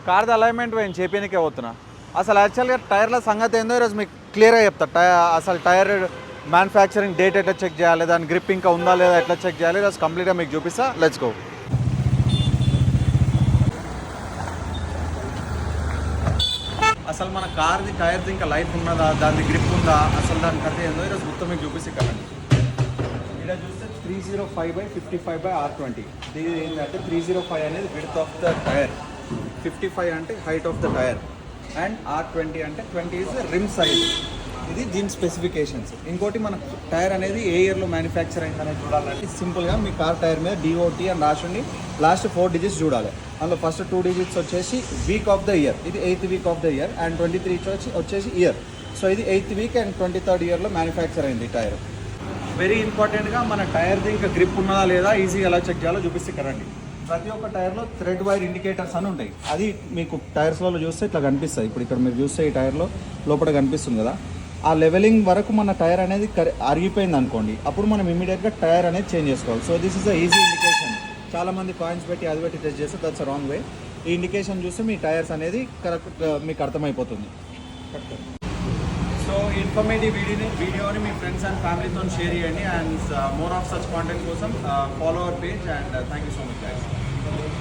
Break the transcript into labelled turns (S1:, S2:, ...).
S1: కార్ది alignment పోయింది చేపీనికే పోతున్నా. అసలు యాక్చువల్గా టైర్ల సంగతి ఏందో ఈరోజు మీకు క్లియర్గా చెప్తా. అసలు టైర్ మ్యానుఫ్యాక్చరింగ్ డేట్ ఎట్లా చెక్ చేయాలి, దాని గ్రిప్ ఇంకా ఉందా లేదా ఎట్లా చెక్ చేయాలి, ఈరోజు కంప్లీట్గా మీకు చూపిస్తా. Let's go. అసలు మన కార్ది టైర్ది ఇంకా లైఫ్ ఉన్నదా, దాని గ్రిప్ ఉందా, అసలు దాని కథ ఏందో ఈరోజు మొత్తం మీకు చూపిస్తే కదండి. ఇక్కడ చూస్తే 305/55/R20. ఇది ఏంటంటే 305 అనేది విడ్త్ ఆఫ్ ద టైర్, 55 అంటే height of the tyre, and R20 అంటే 20 ఈజ్ రిమ్ సైజ్. ఇది దీని స్పెసిఫికేషన్స్. ఇంకోటి మన టైర్ అనేది ఏ ఇయర్లో మ్యానుఫ్యాక్చర్ అయిందనేది చూడాలంటే సింపుల్గా మీ కార్ టైర్ మీద DOT అని రాసి లాస్ట్ 4 డిజిట్స్ చూడాలి. అందులో ఫస్ట్ 2 డిజిట్స్ వచ్చేసి వీక్ ఆఫ్ ద ఇయర్, ఇది 8th week off the year, and 23 వచ్చేసి ఇయర్. సో ఇది 8th వీక్ అండ్ 23rd ఇయర్లో మ్యానుఫ్యాక్చర్ అయింది టైర్. వెరీ ఇంపార్టెంట్గా మన టైర్ది ఇంకా గ్రిప్ ఉన్నదా లేదా ఈజీగా ఎలా చెక్ చేయాలో చూపిస్తే కదండి. ప్రతి ఒక్క టైర్లో థ్రెడ్ వైర్ ఇండికేటర్స్ అని ఉంటాయి. అది మీకు టైర్స్లో చూస్తే ఇట్లా కనిపిస్తుంది. ఇప్పుడు ఇక్కడ మీరు చూస్తే ఈ టైర్లో లోపల కనిపిస్తుంది కదా, ఆ లెవెలింగ్ వరకు మన టైర్ అనేది అరిగిపోయింది అనుకోండి, అప్పుడు మనం ఇమీడియట్గా టైర్ అనేది చేంజ్ చేసుకోవాలి. So this is the easy indication. చాలామంది కాయిన్స్ పెట్టి అది పెట్టి టెస్ట్ చేస్తే దట్స్ రాంగ్ వే. ఈ ఇండికేషన్ చూస్తే మీ టైర్స్ అనేది కరెక్ట్ మీకు అర్థమైపోతుంది. సో ఇన్ఫర్మేటివ్ వీడియోని మీ ఫ్రెండ్స్ అండ్ ఫ్యామిలీతో షేర్ చేయండి. And more of such content కోసం follow our page. And thank you so much.